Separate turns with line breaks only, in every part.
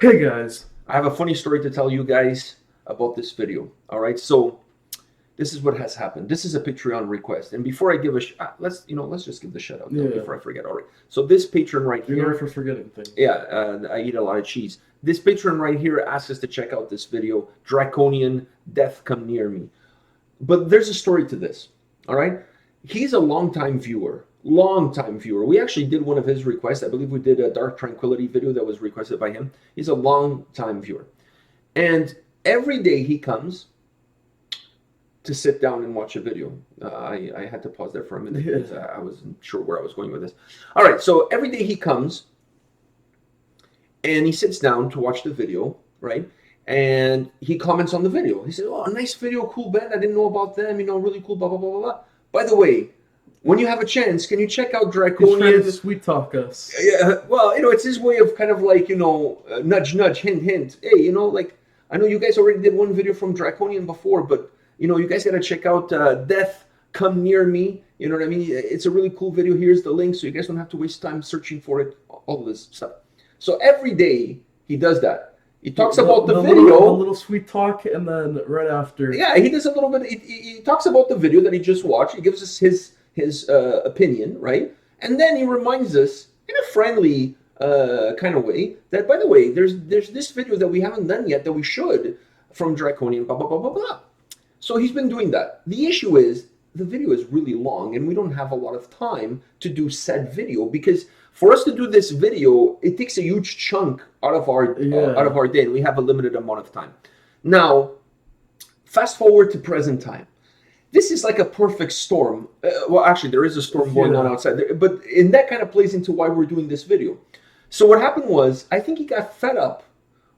Hey guys.
I have a funny story to tell you guys about this video. All right, so this is what has happened. This is a Patreon request, and before I give let's just give the shout out though
Yeah,
before I forget. All right, so this patron right
you're known
here,
for forgetting things.
yeah, I eat a lot of cheese. This patron right here asked us to check out this video, Draconian, Death Come Near Me. But there's a story to this. All right, he's a longtime viewer. Long time viewer. We actually did one of his requests. I believe we did a Dark Tranquility video that was requested by him. He's a long time viewer. And every day he comes to sit down and watch a video. I had to pause there for a minute because I wasn't sure where I was going with this. All right, so every day he comes and he sits down to watch the video, right? And he comments on the video. He said, "Oh, nice video, cool band. I didn't know about them. Really cool, blah, blah, blah, blah, blah. By the way, when you have a chance, can you check out
He's trying
Draconian?"
to sweet talk us.
Yeah, well, it's his way of kind of like, nudge, nudge, hint, hint. Hey, like, I know you guys already did one video from Draconian before, but, you guys got to check out Death Come Near Me. You know what I mean? It's a really cool video. Here's the link so you guys don't have to waste time searching for it, all of this stuff. So every day he does that. He talks about the video.
A little sweet talk, and then right after.
Yeah, he does a little bit. He talks about the video that he just watched. He gives us his opinion, right? And then he reminds us in a friendly kind of way that, by the way, there's this video that we haven't done yet that we should from Draconian, blah, blah, blah, blah, blah. So he's been doing that. The issue is the video is really long and we don't have a lot of time to do said video because for us to do this video, it takes a huge chunk out of our day and we have a limited amount of time. Now, fast forward to present time. This is like a perfect storm. Well, actually, there is a storm going on outside there, but and that kind of plays into why we're doing this video. So what happened was, I think he got fed up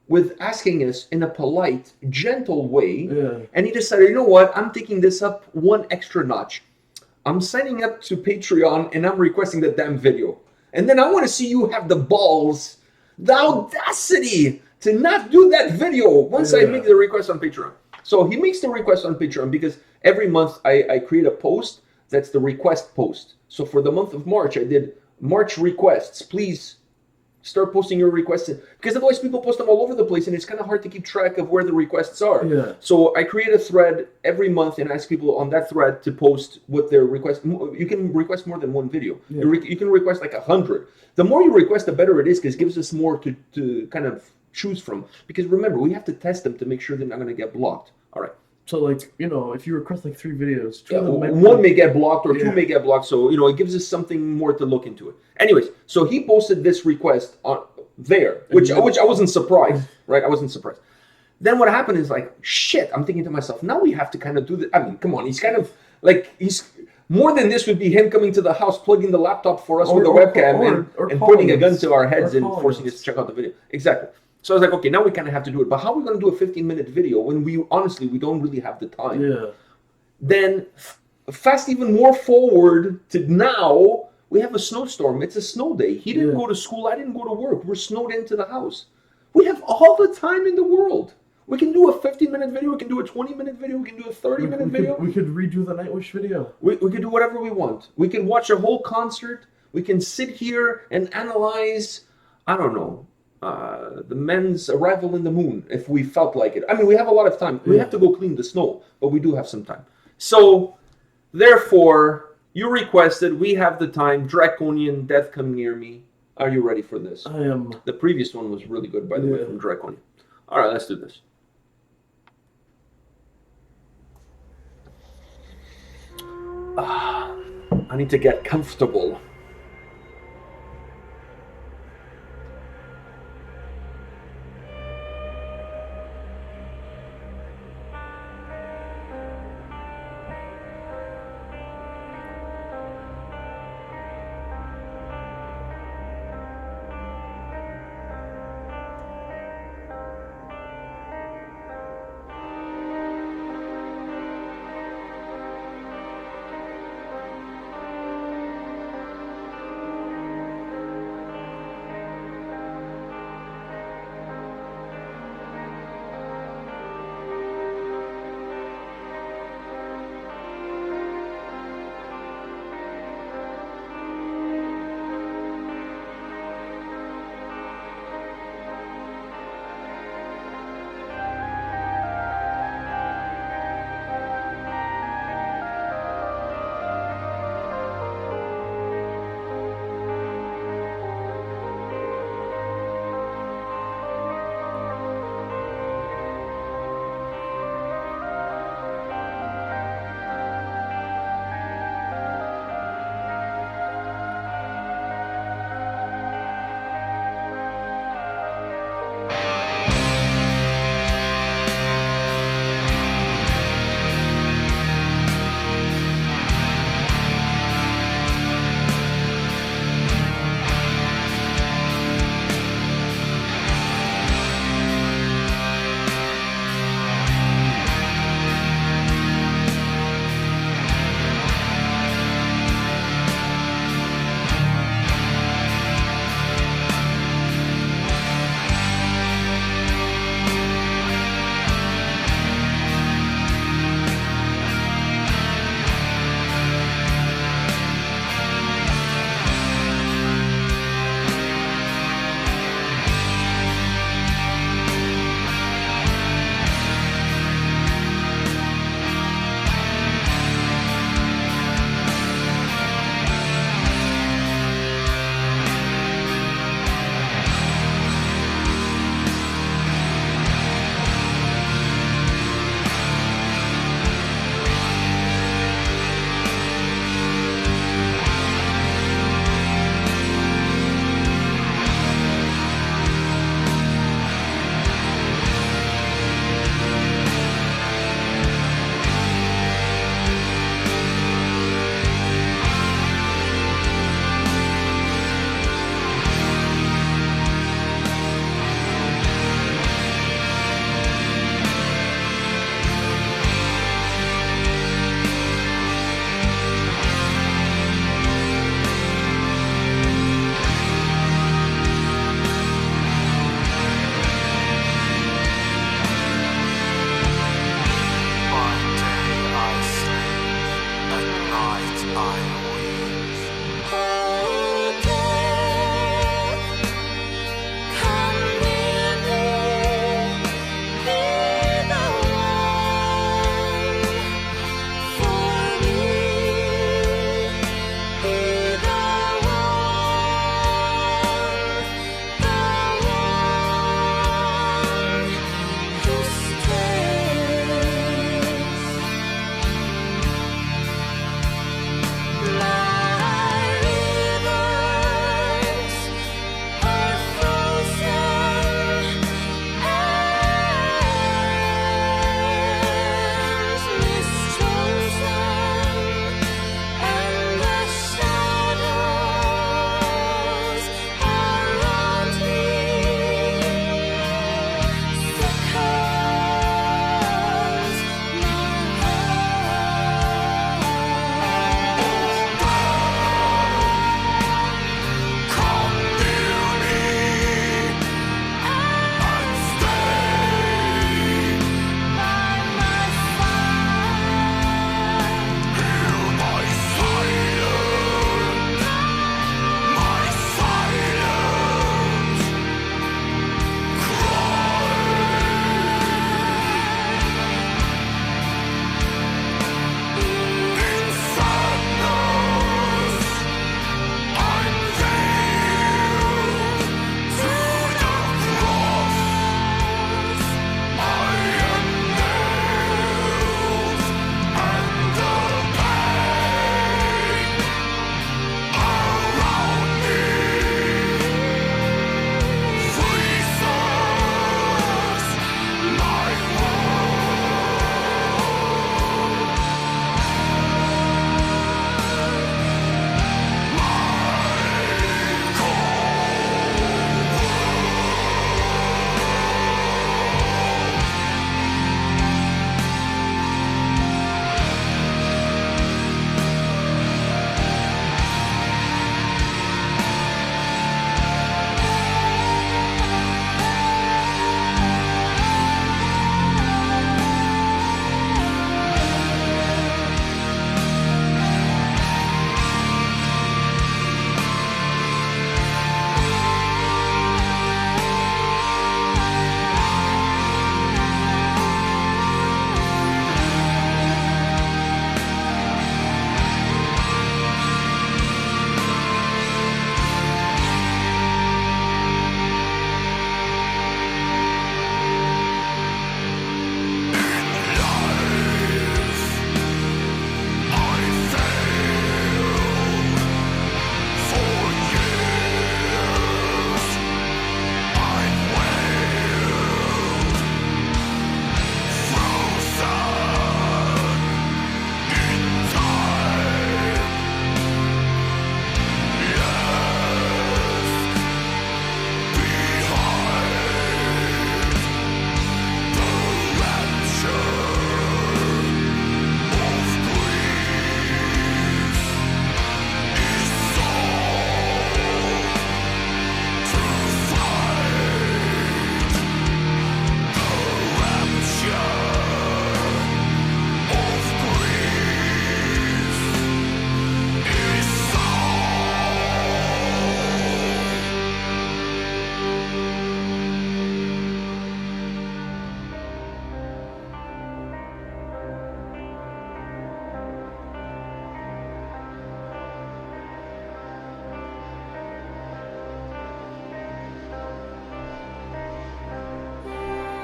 with asking us in a polite, gentle way, and he decided, you know what, I'm taking this up one extra notch. I'm signing up to Patreon, and I'm requesting the damn video. And then I want to see you have the balls, the audacity to not do that video once I make the request on Patreon. So he makes the request on Patreon because every month I create a post that's the request post. So for the month of March, I did March requests. Please start posting your requests because otherwise people post them all over the place and it's kind of hard to keep track of where the requests are. So I create a thread every month and ask people on that thread to post what their request. You can request more than one video. You can request like 100. The more you request, the better it is because it gives us more to kind of choose from. Because remember, we have to test them to make sure they're not going to get blocked. All right.
So, like, if you request like 3 videos,
one may get blocked or 2 may get blocked. So, it gives us something more to look into it. Anyways, so he posted this request on there, which I wasn't surprised, right? I wasn't surprised. Then what happened is like, shit, I'm thinking to myself, now we have to kind of do this. I mean, come on, he's kind of like, he's more than this would be him coming to the house, plugging the laptop for us with the webcam and pointing a gun to our heads and forcing us to check out the video. Exactly. So I was like, okay, now we kind of have to do it. But how are we going to do a 15-minute video when we don't really have the time? Then fast even more forward to now, we have a snowstorm. It's a snow day. He didn't go to school. I didn't go to work. We're snowed into the house. We have all the time in the world. We can do a 15-minute video. We can do a 20-minute video. We can do a 30-minute video.
We could redo the Nightwish video.
We could do whatever we want. We can watch a whole concert. We can sit here and analyze, I don't know, the men's arrival in the moon if we felt like it. I mean, we have a lot of time. We have to go clean the snow, but we do have some time. So, therefore, you requested, we have the time, Draconian, Death Come Near Me. Are you ready for this?
I am.
The previous one was really good, by the way, from Draconian. All right, let's do this. I need to get comfortable.
night I weep.
Oh, death, come near me, be the one for me, be the one who stays. My rivers are frozen as mischosen, and the shadows around me seconds my
Come near me and stay
by my side.
Hear my silence, in sadness. I'm nailed to the cross. I am nailed, and the pain around me freezes my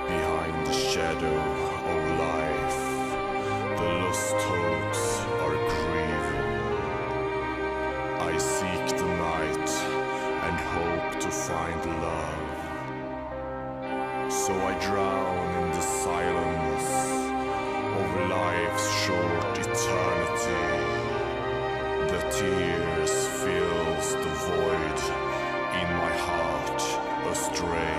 behind the shadow of life, the lost hopes are grieving. I seek the night and hope to find love. So I drown in the silence of life's short eternity. The tears fills the void in my heart astray.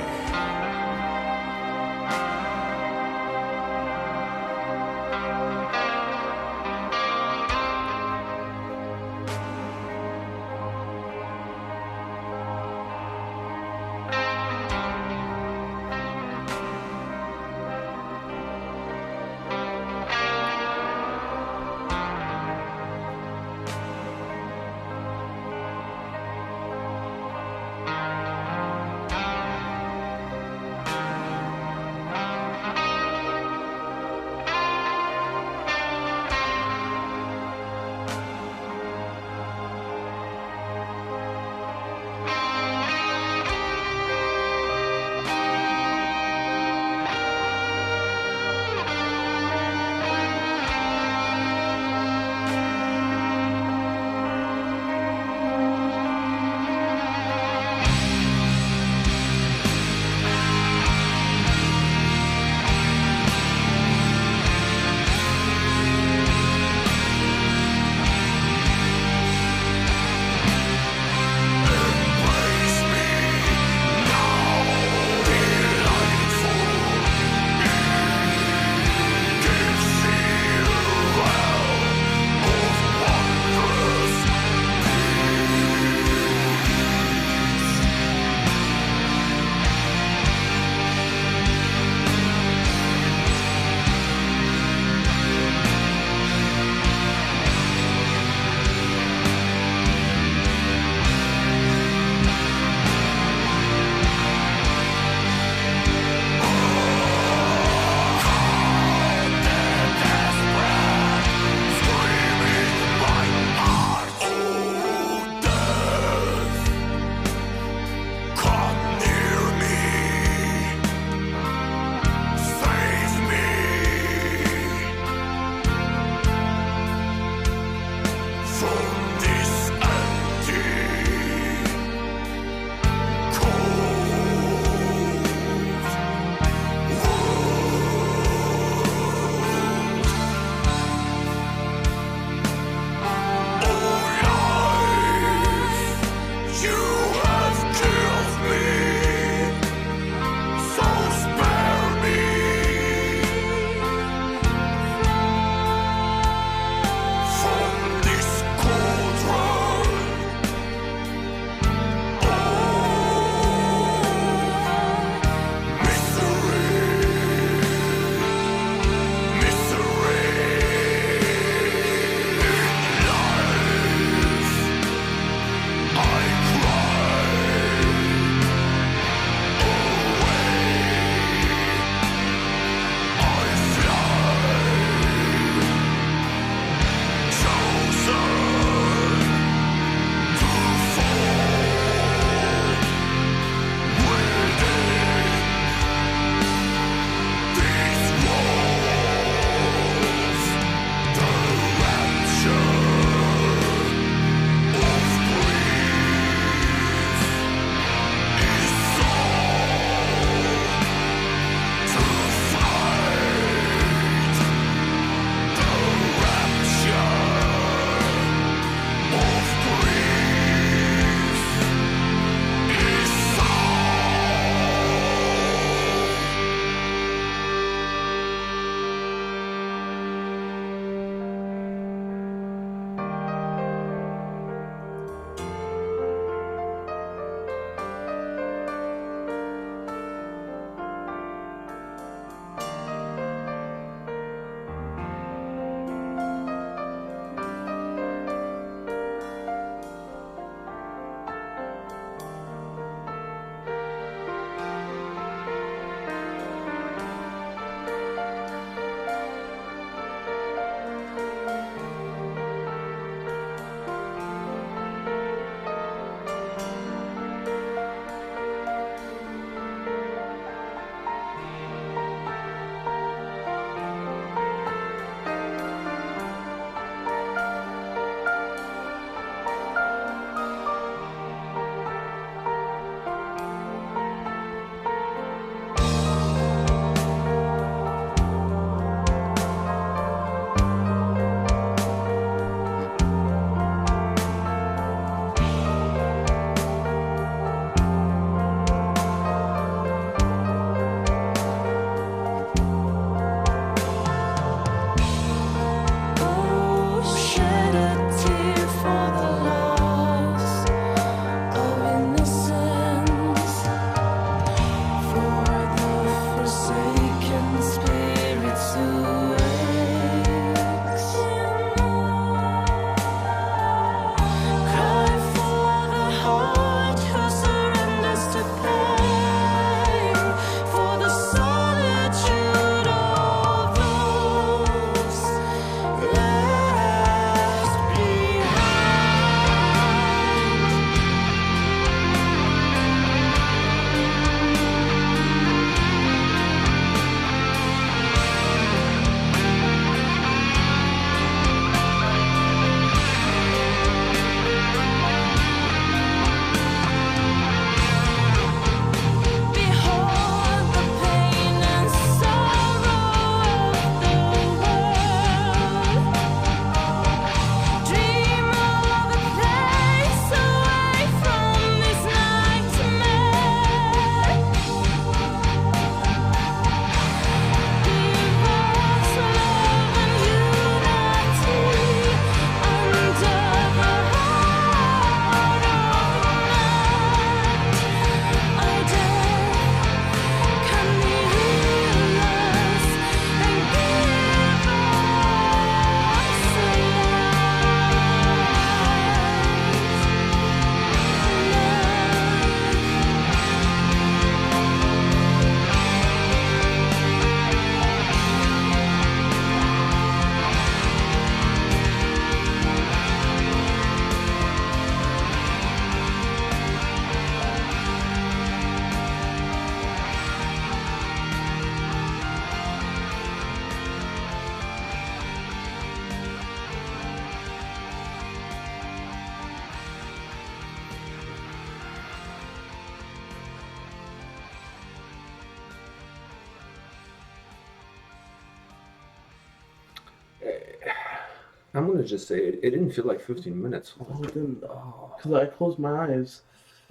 I'm gonna just say it didn't feel like 15 minutes.
Oh, it didn't. Because I closed my eyes,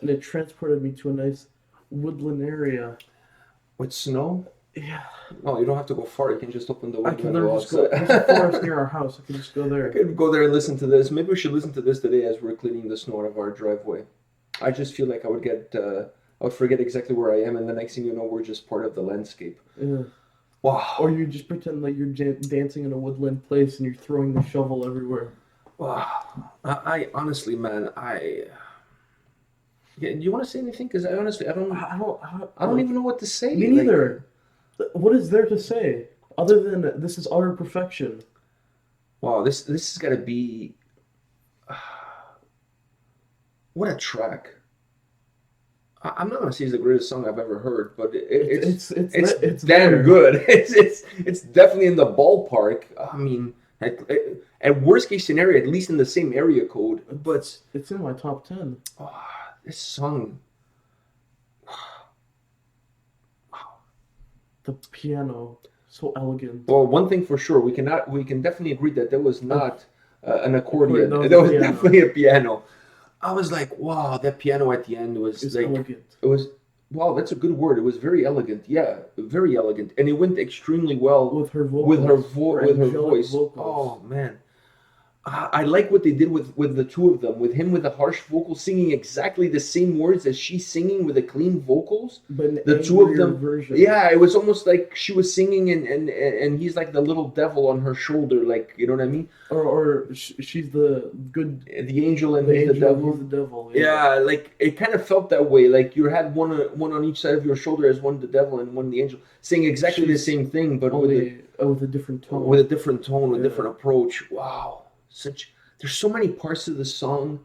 and it transported me to a nice woodland area.
With snow?
Yeah.
No, you don't have to go far. You can just open the
I
window
can
and go
literally just go.
outside.
There's a forest near our house. I can just go
I
there.
could go there and listen to this. Maybe we should listen to this today as we're cleaning the snow out of our driveway. I just feel like I would forget exactly where I am, and the next thing you know, we're just part of the landscape.
Yeah.
Wow.
Or you just pretend like you're dancing in a woodland place and you're throwing the shovel everywhere.
Wow. I honestly, man, Yeah, do you want to say anything? Because I don't even know what to say.
Me neither. What is there to say other than this is utter perfection?
Wow, this has got to be. What a track! I'm not gonna say it's the greatest song I've ever heard, but it's damn
there.
good. It's definitely in the ballpark. I mean, at worst case scenario, at least in the same area code. But
It's in my top 10.
this song,
The piano, so elegant.
well, one thing for sure, we can definitely agree that there was not an accordion.
No,
There was
piano.
definitely a piano. I was like, wow, that piano at the end was
It's
like,
elegant.
it was, wow, that's a good word. It was very elegant. Yeah, very elegant. And it went extremely well
With her vocals.
with her
angelic
voice.
vocals.
Oh, man. I like what they did with the two of them, with him with the harsh vocals singing exactly the same words as she's singing with the clean vocals.
But an
The two of
angrier
them,
version.
yeah, it was almost like she was singing and he's like the little devil on her shoulder, like, you know what I mean?
Or she's the good.
The angel and
The
he's
angel,
the devil.
he's the devil.
Yeah, like it kind of felt that way. Like you had one on each side of your shoulder as one the devil and one the angel, saying exactly the
She's
same thing, but
Only with a different tone.
with a different tone, with a
Yeah.
different approach. Wow, there's so many parts of the song.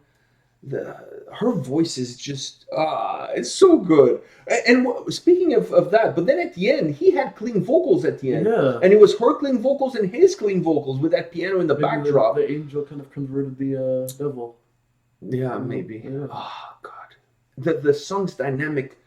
Her voice is just it's so good. And speaking of that, but then at the end, he had clean vocals at the end,
Yeah.
and it was her clean vocals and his clean vocals with that piano in the
Maybe
backdrop.
The angel kind of converted the devil.
Yeah, maybe.
Yeah.
Oh God, the song's dynamic.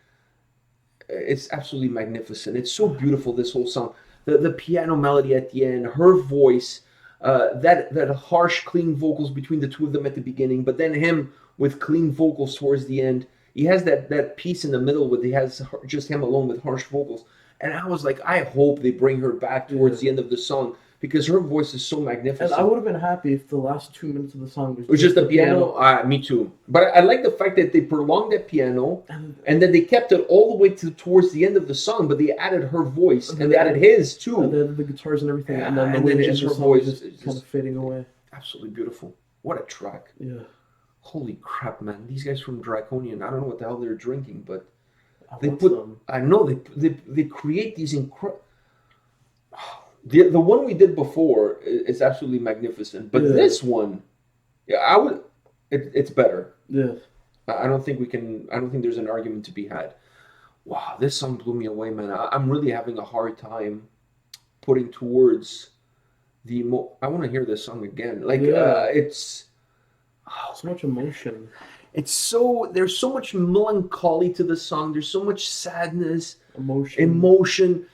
It's absolutely magnificent. It's so beautiful. This whole song, the piano melody at the end, her voice, that harsh, clean vocals between the two of them at the beginning, but then him with clean vocals towards the end. He has that piece in the middle where he has just him alone with harsh vocals. And I was like, I hope they bring her back towards the end of the song because her voice is so magnificent.
And I would have been happy if the last 2 minutes of the song
It was just the piano. Me too. But I like the fact that they prolonged that piano and then they kept it all the way towards the end of the song, but they added her voice and they added his too.
And then the guitars and everything, and then
Yeah,
the
and
way
then
the
just
end of
her
the song is
voice
just
is
kind of fading away.
Absolutely beautiful. What a track.
Yeah.
Holy crap, man. These guys from Draconian, I don't know what the hell they're drinking, but
I
they
want
put,
some.
I know, they create these incredible... The one we did before is absolutely magnificent, but
Yeah.
this one, yeah, it's better.
Yeah.
I don't think there's an argument to be had. Wow, this song blew me away, man. I'm really having a hard time putting towards I want to hear this song again. Like,
Yeah.
it's
So much emotion.
there's so much melancholy to the song. There's so much sadness,
Emotion.
emotion.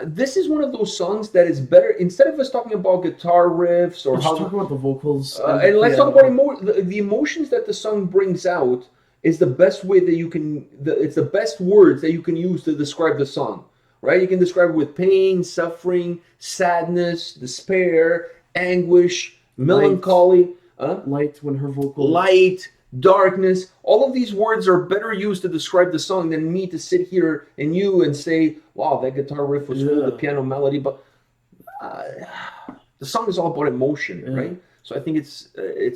This is one of those songs that is better, instead of us talking about guitar riffs or
Let's
how
talk about the vocals.
and let's talk
piano.
about the emotions that the song brings out is the best way that you can, it's the best words that you can use to describe the song, right? You can describe it with pain, suffering, sadness, despair, anguish, melancholy,
Light when her vocals.
light, darkness. All of these words are better used to describe the song than me to sit here and you and say, wow, that guitar riff was cool, the piano melody, but the song is all about emotion, right? So I think it's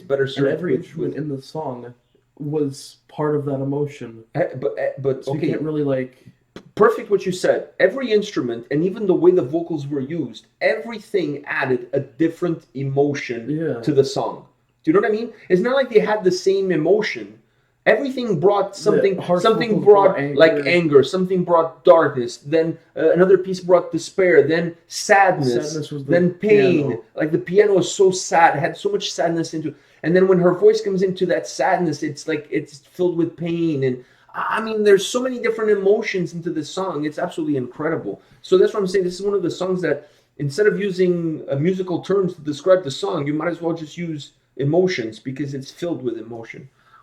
better
And
served
every instrument in the song was part of that emotion.
but
So
okay,
you can't really like.
perfect what you said. Every instrument and even the way the vocals were used, everything added a different emotion to the song. Do you know what I mean? It's not like they had the same emotion. Everything brought something.
harsh
Something
vocals
brought
brought
like
anger.
anger. Something brought darkness. Then another piece brought despair. Then sadness.
Sadness was the
then pain.
piano.
Like the piano was so sad. It had so much sadness into it. And then when her voice comes into that sadness, it's like it's filled with pain. And I mean, there's so many different emotions into this song. It's absolutely incredible. So that's what I'm saying. This is one of the songs that instead of using musical terms to describe the song, you might as well just use emotions because it's filled with emotion.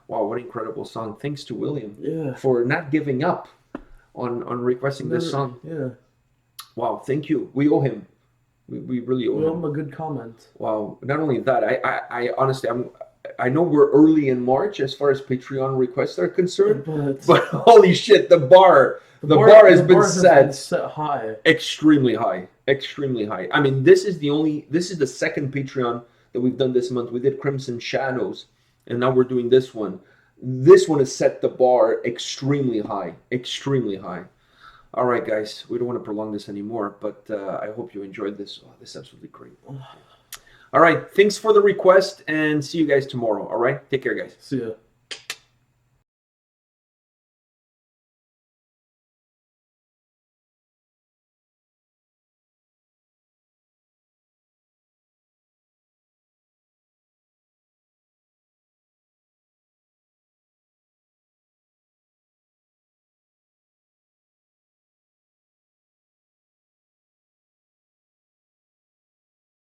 Wow, what an incredible song. Thanks to William for not giving up on requesting this song.
Yeah.
Wow, thank you. We owe him. We really owe
We owe
him.
him a good comment.
Wow. Not only that, I honestly, I know we're early in March as far as Patreon requests are concerned, but holy shit, the bar has been set
high.
extremely high. I mean, this is the second Patreon that we've done this month. We did Crimson Shadows, and now we're doing this one. This one has set the bar extremely high. All right, guys, we don't want to prolong this anymore, but I hope you enjoyed this. Oh, this is absolutely great. All right, thanks for the request, and see you guys tomorrow. All right, take care, guys.
See ya.